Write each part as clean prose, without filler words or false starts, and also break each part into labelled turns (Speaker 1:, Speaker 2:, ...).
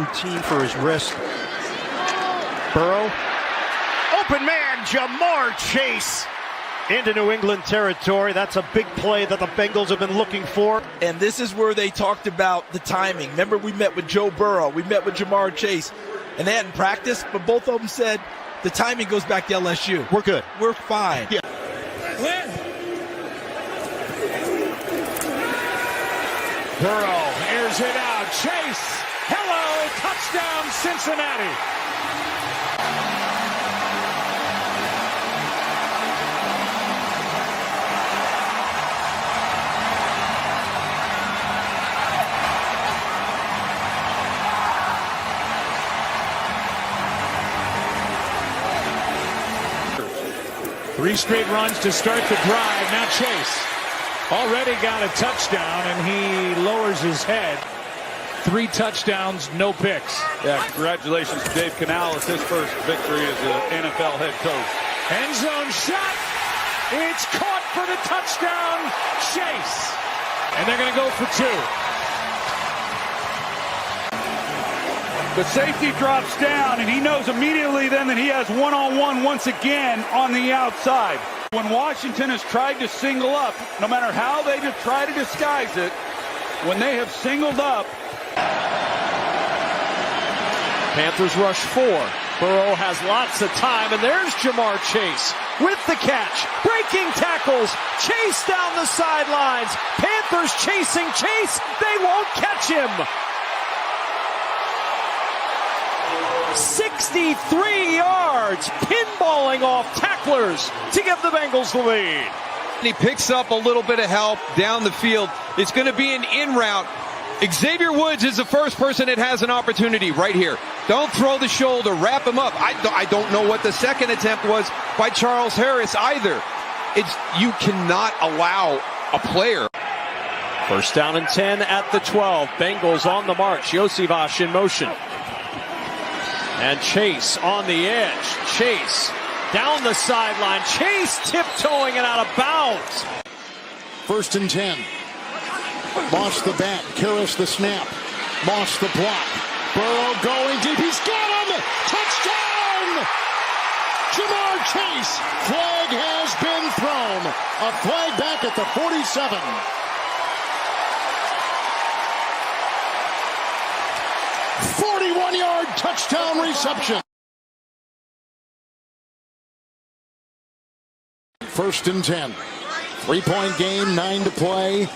Speaker 1: Routine for his wrist. Burrow. Open man, Jamar Chase into New England territory. That's a big play that the Bengals have been looking for.
Speaker 2: And this is where they talked about the timing. Remember, we met with Joe Burrow. We met with Jamar Chase. And they hadn't practiced, but both of them said the timing goes back to LSU.
Speaker 1: We're good.
Speaker 2: We're fine.
Speaker 1: Yeah.
Speaker 3: Burrow airs it out. Chase. Hello. Touchdown, Cincinnati. Three straight runs to start the drive. Now Chase already got a touchdown, and he lowers his head. 3 touchdowns, no picks.
Speaker 4: Yeah, congratulations to Dave Canales, his first victory as an NFL head coach.
Speaker 3: End zone shot. It's caught for the touchdown, Chase. And they're going to go for 2.
Speaker 4: The safety drops down, and he knows immediately then that he has one-on-one once again on the outside. When Washington has tried to single up, no matter how they try to disguise it, when they have singled up.
Speaker 1: Panthers rush 4. Burrow has lots of time, and there's Jamar Chase with the catch. Breaking tackles. Chase down the sidelines. Panthers chasing Chase. They won't catch him. 63 yards, pinballing off tacklers to give the Bengals the lead.
Speaker 5: He picks up a little bit of help down the field. It's going to be an in route. Xavier Woods is the first person that has an opportunity right here. Don't throw the shoulder, wrap him up. I don't know what the second attempt was by Charles Harris either. You cannot allow a player.
Speaker 1: First down and 10 at the 12. Bengals on the march. Yosivas in motion. And Chase on the edge. Chase down the sideline. Chase tiptoeing and out of bounds.
Speaker 6: First and 10. Moss the bat. Karras the snap. Moss the block. Burrow going deep. He's got him! Touchdown! Jamar Chase. Flag has been thrown. A flag back at the 47. Yard touchdown reception. First and 10. 3-point game, 9 to play.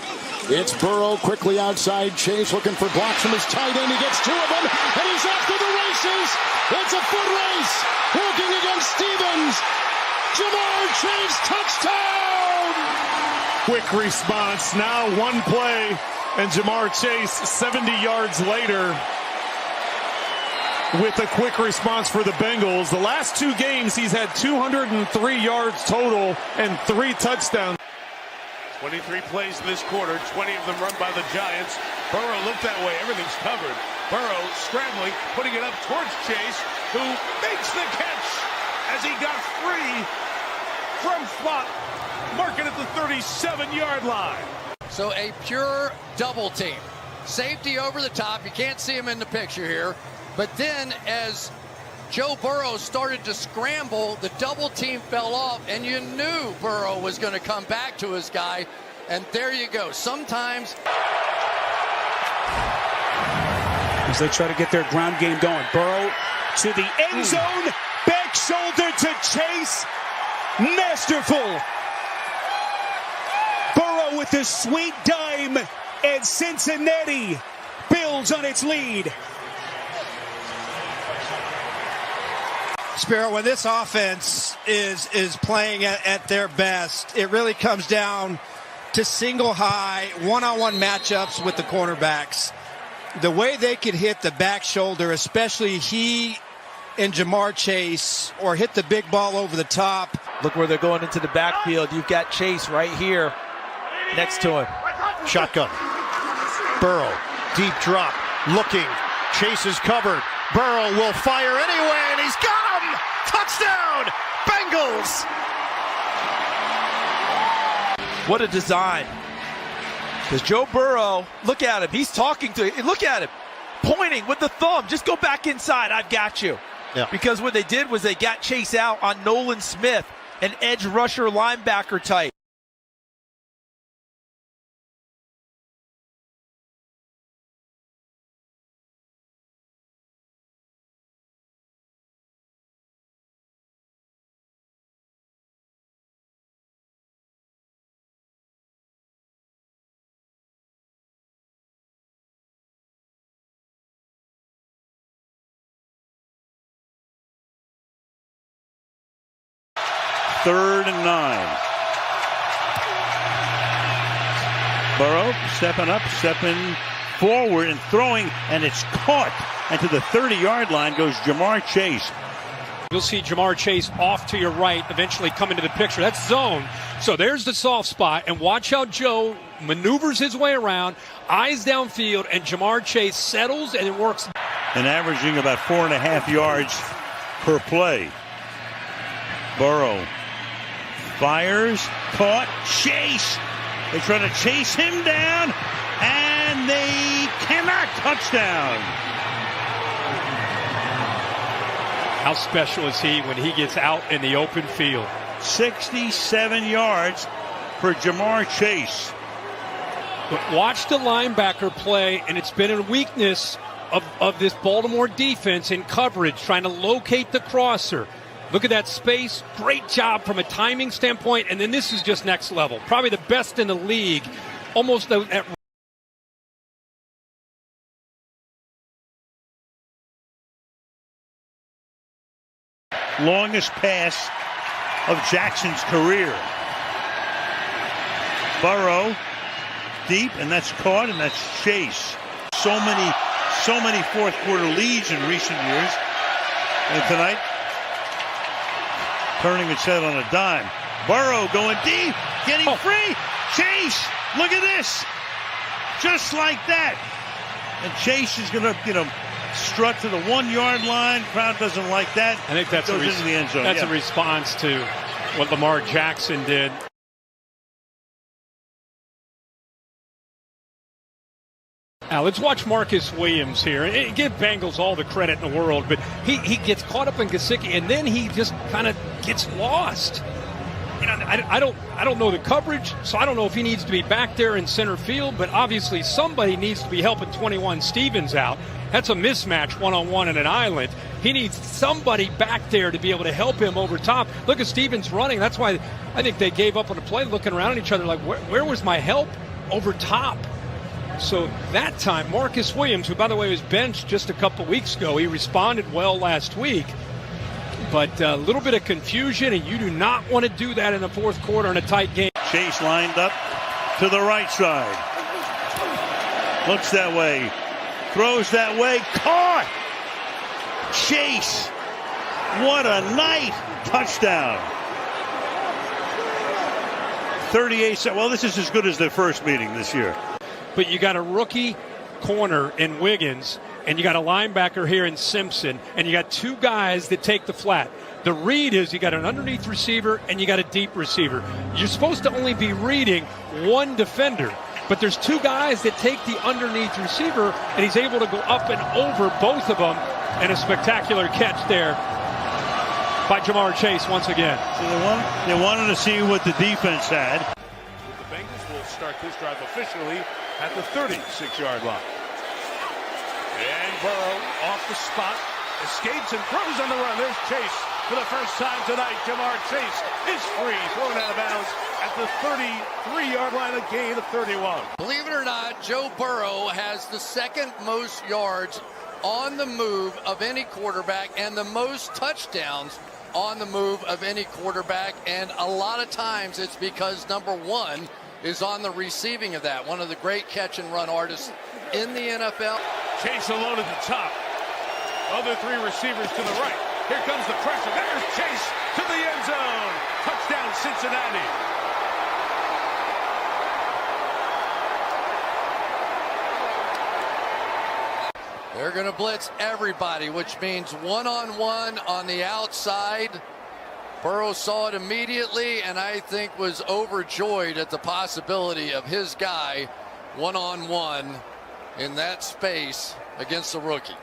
Speaker 6: It's Burrow quickly outside. Chase looking for blocks from his tight end. He gets 2 of them, and he's off to the races. It's a foot race. Working against Stevens. Jamar Chase, touchdown!
Speaker 3: Quick response. Now 1 play, and Jamar Chase 70 yards later with a quick response for the Bengals. The last 2 games, he's had 203 yards total and 3 touchdowns. 23 plays in this quarter, 20 of them run by the Giants. Burrow looked that way, everything's covered. Burrow scrambling, putting it up towards Chase, who makes the catch as he got free from spot, marking at the 37-yard line.
Speaker 7: So a pure double team. Safety over the top. You can't see him in the picture here. But then as Joe Burrow started to scramble, the double team fell off, and you knew Burrow was going to come back to his guy. And there you go. Sometimes
Speaker 3: as they try to get their ground game going. Burrow to the end zone. Back shoulder to Chase. Masterful. Burrow with the sweet dime, and Cincinnati builds on its lead.
Speaker 8: Spiro, when this offense is playing at their best, it really comes down to single high, one-on-one matchups with the cornerbacks. The way they could hit the back shoulder, especially he and Jamar Chase, or hit the big ball over the top.
Speaker 2: Look where they're going into the backfield. You've got Chase right here next to him.
Speaker 1: Shotgun. Burrow, deep drop, looking. Chase is covered. Burrow will fire anyway, and he's got him! Touchdown! Bengals!
Speaker 2: What a design. Because Joe Burrow, look at him. He's talking to him. Look at him. pointing with the thumb. Just go back inside. I've got you.
Speaker 6: Yeah.
Speaker 2: Because what they did was they got Chase out on Nolan Smith, an edge rusher linebacker type.
Speaker 9: Third and 9. Burrow stepping up, stepping forward and throwing, and it's caught. And to the 30-yard line goes Jamar Chase.
Speaker 1: You'll see Jamar Chase off to your right eventually come into the picture. That's zone. So there's the soft spot, and watch how Joe maneuvers his way around, eyes downfield, and Jamar Chase settles and it works.
Speaker 9: And averaging about 4.5 yards per play. Burrow fires, caught, Chase. They try to chase him down, and they cannot. Touchdown.
Speaker 1: How special is he when he gets out in the open field?
Speaker 9: 67 yards for Jamar Chase.
Speaker 1: But watch the linebacker play, and it's been a weakness of this Baltimore defense in coverage, trying to locate the crosser. Look at that space. Great job from a timing standpoint. And then this is just next level. Probably the best in the league. Almost at
Speaker 9: longest pass of Jackson's career. Burrow deep, and that's caught, and that's Chase. So many fourth quarter leads in recent years. And tonight, turning its head on a dime. Burrow going deep, getting free. Chase, look at this. Just like that. And Chase is going to, strut to the 1 yard line. Crowd doesn't like that.
Speaker 1: I think that's
Speaker 9: goes into the end zone.
Speaker 1: That's a response to what Lamar Jackson did. Now let's watch Marcus Williams here. And give Bengals all the credit in the world, but he gets caught up in Gesicki, and then he just kind of gets lost. I don't know the coverage, so I don't know if he needs to be back there in center field, but obviously somebody needs to be helping 21 Stevens out. That's a mismatch one-on-one in an island. He needs somebody back there to be able to help him over top. Look at Stevens running. That's why I think they gave up on the play, looking around at each other like, where was my help over top? So that time, Marcus Williams, who, by the way, was benched just a couple weeks ago, he responded well last week. But a little bit of confusion, and you do not want to do that in the fourth quarter in a tight game.
Speaker 9: Chase lined up to the right side. Looks that way. Throws that way. Caught! Chase. What a night. Touchdown. 38. Well, this is as good as their first meeting this year.
Speaker 1: But you got a rookie corner in Wiggins, and you got a linebacker here in Simpson, and you got two guys that take the flat. The read is you got an underneath receiver and you got a deep receiver. You're supposed to only be reading one defender, but there's two guys that take the underneath receiver, and he's able to go up and over both of them, and a spectacular catch there by Jamar Chase once again.
Speaker 9: So they wanted to see what the defense had.
Speaker 3: The Bengals will start this drive officially at the 36-yard line. And Burrow off the spot, escapes and throws on the run. There's Chase for the first time tonight. Jamar Chase is free, thrown out of bounds at the 33-yard line, a gain of 31.
Speaker 7: Believe it or not, Joe Burrow has the second most yards on the move of any quarterback and the most touchdowns on the move of any quarterback. And a lot of times it's because number one is on the receiving of that. One of the great catch and run artists in the NFL.
Speaker 3: Chase alone at the top. Other three receivers to the right. Here comes the pressure. There's Chase to the end zone. Touchdown, Cincinnati.
Speaker 7: They're going to blitz everybody, which means one-on-one on the outside. Burrow saw it immediately, and I think was overjoyed at the possibility of his guy one-on-one in that space against the rookie.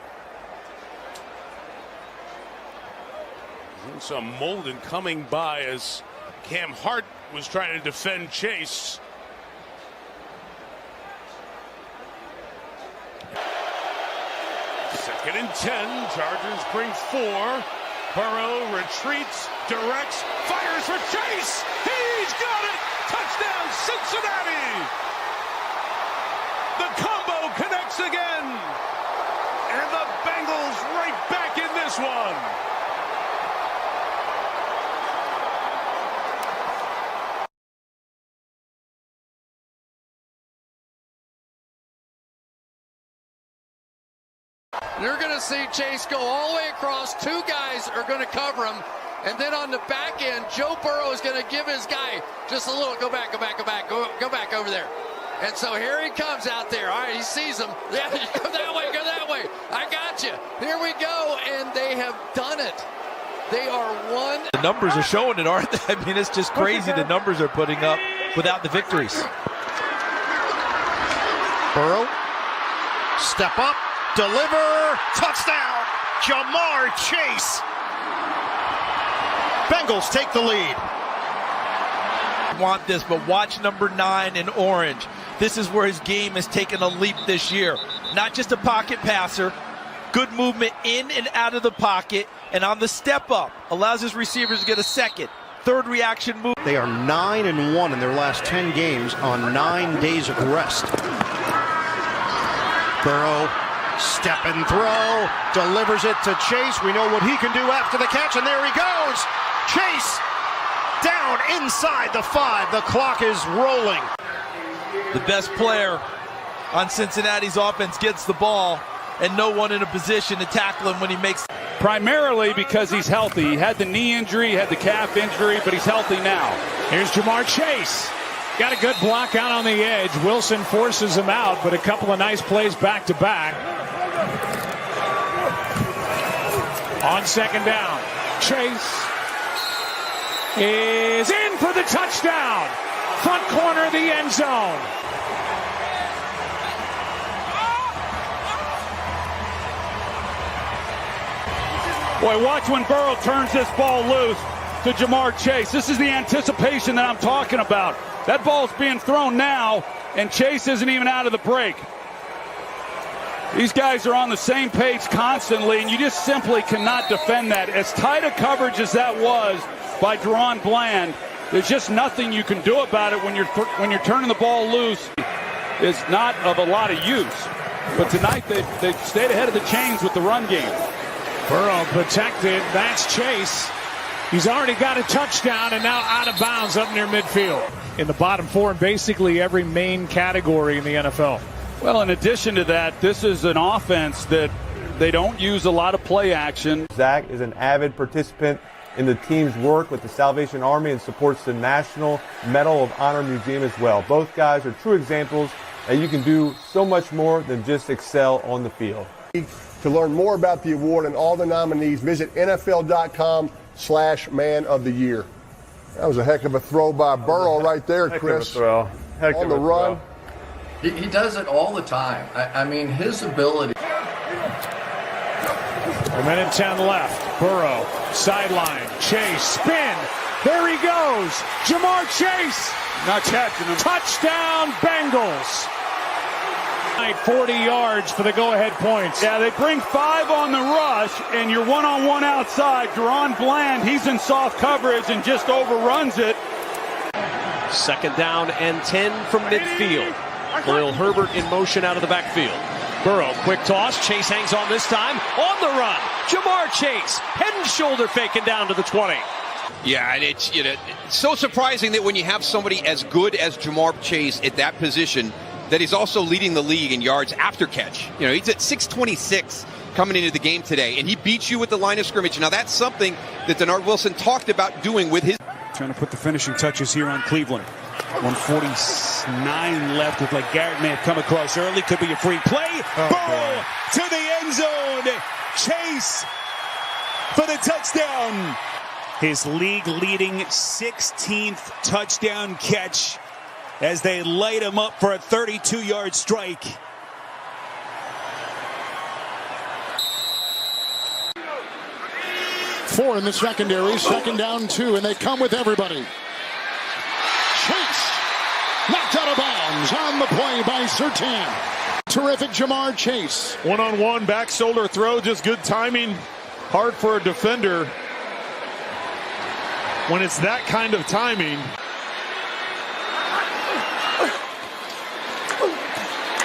Speaker 3: Some Molden coming by as Cam Hart was trying to defend Chase. Second and 10. Chargers bring 4. Burrow retreats, directs, fires for Chase. He's got it. Touchdown, Cincinnati. The combo connects again. And the Bengals right back in this one.
Speaker 7: You're going to see Chase go all the way across. 2 guys are going to cover him. And then on the back end, Joe Burrow is going to give his guy just a little, go back over there. And so here he comes out there. All right, he sees him. Yeah, go that way. I got you. Here we go. And they have done it. They are one.
Speaker 2: The numbers are showing it, aren't they? I mean, it's just crazy the numbers are putting up without the victories.
Speaker 6: Burrow, step up, deliver, touchdown, Jamar Chase. Bengals take the lead.
Speaker 2: Want this, but watch number 9 in orange. This is where his game has taken a leap this year. Not just a pocket passer, good movement in and out of the pocket, and on the step up, allows his receivers to get a second, third reaction move.
Speaker 6: They are 9-1 in their last 10 games on 9 days of rest. Burrow, step and throw, delivers it to Chase. We know what he can do after the catch, and there he goes. Chase down inside the 5. The clock is rolling.
Speaker 2: The best player on Cincinnati's offense gets the ball, and no one in a position to tackle him when he makes.
Speaker 4: Primarily because he's healthy. He had the knee injury, he had the calf injury, but he's healthy now.
Speaker 1: Here's Jamar Chase. Got a good block out on the edge. Wilson forces him out, but a couple of nice plays back to back. On second down, Chase is in for the touchdown. Front corner of the end zone.
Speaker 4: Boy, watch when Burrow turns this ball loose to Jamar Chase. This is the anticipation that I'm talking about. That ball's being thrown now, and Chase isn't even out of the break. These guys are on the same page constantly, and you just simply cannot defend that. As tight a coverage as that was by Deron Bland, there's just nothing you can do about it when you're turning the ball loose. Is not of a lot of use. But tonight they stayed ahead of the chains with the run game.
Speaker 1: Burrow protected. That's Chase. He's already got a touchdown and now out of bounds up near midfield. In the bottom 4 in basically every main category in the NFL.
Speaker 4: Well, in addition to that, this is an offense that they don't use a lot of play action.
Speaker 10: Zach is an avid participant in the team's work with the Salvation Army and supports the National Medal of Honor Museum as well. Both guys are true examples that you can do so much more than just excel on the field.
Speaker 11: To learn more about the award and all the nominees, visit NFL.com/Man of the Year. That was a heck of a throw by Burrow right there, Chris.
Speaker 10: Heck
Speaker 11: on the run.
Speaker 7: He does it all the time. I mean, his ability.
Speaker 1: A minute 10 left. Burrow, sideline, Chase, spin. There he goes. Jamar Chase.
Speaker 4: Not catching him.
Speaker 1: Touchdown, Bengals. 40 yards for the go-ahead points.
Speaker 4: Yeah, they bring 5 on the rush, and you're one-on-one outside. Deron Bland, he's in soft coverage and just overruns it.
Speaker 1: Second down and 10 from midfield. Khalil Herbert in motion out of the backfield. Burrow, quick toss. Chase hangs on this time. On the run. Jamar Chase, head and shoulder faking down to the 20.
Speaker 5: Yeah, and it's so surprising that when you have somebody as good as Jamar Chase at that position, that he's also leading the league in yards after catch. You know, he's at 626 coming into the game today, and he beats you with the line of scrimmage. Now, that's something that Denard Wilson talked about doing with his.
Speaker 4: Trying to put the finishing touches here on Cleveland. 149 left. Looked like Garrett may have come across early. Could be a free play. Burrow to the end zone. Chase for the touchdown. His league-leading 16th touchdown catch as they light him up for a 32-yard strike.
Speaker 6: 4 in the secondary. Second down 2, and they come with everybody. Chase knocked out of bounds on the play by Surtain. Terrific Jamar Chase.
Speaker 3: One-on-one back shoulder throw, just good timing. Hard for a defender when it's that kind of timing.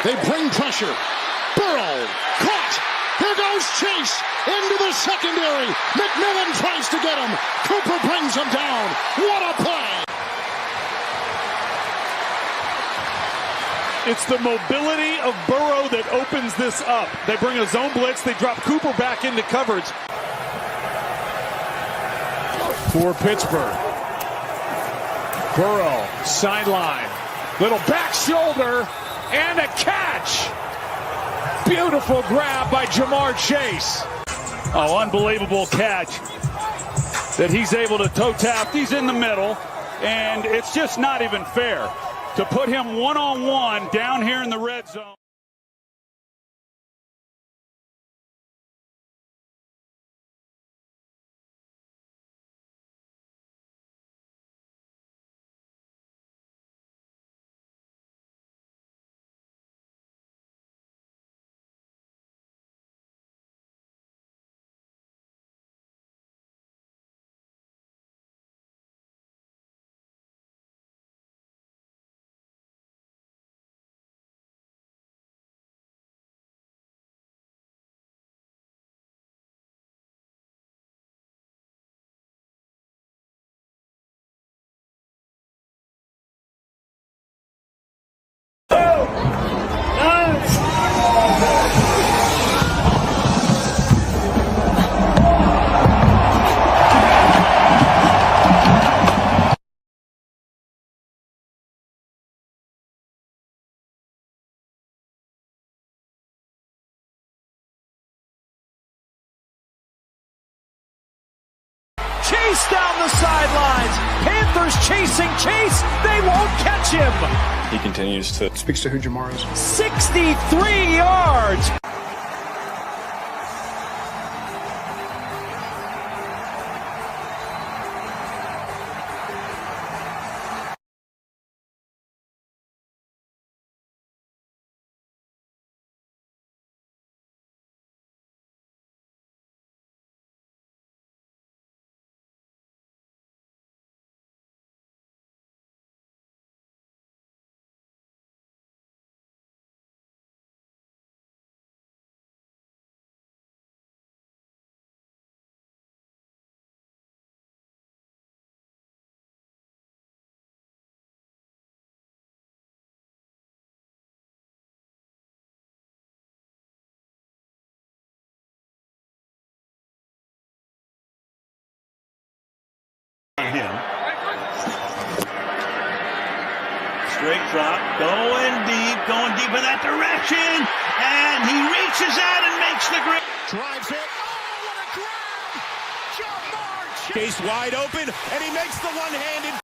Speaker 6: They bring pressure. Burrow caught. Here goes Chase into the secondary. McMillan tries to get him. Cooper brings him down. What a play!
Speaker 3: It's the mobility of Burrow that opens this up. They bring a zone blitz. They drop Cooper back into coverage. For Pittsburgh. Burrow, sideline. Little back shoulder and a catch. Beautiful grab by Jamar Chase.
Speaker 4: Oh, unbelievable catch that he's able to toe tap. He's in the middle, and it's just not even fair to put him one-on-one down here in the red zone.
Speaker 1: Chase down the sidelines. Panthers chasing Chase. They won't catch him.
Speaker 12: He continues to speaks to who Jamar is.
Speaker 1: 63 yards.
Speaker 9: Him. Straight drop, going deep in that direction, and he reaches out and makes the grab.
Speaker 6: Drives it. Oh, what a grab! Jamar Chase
Speaker 3: Chase wide open, and he makes the one-handed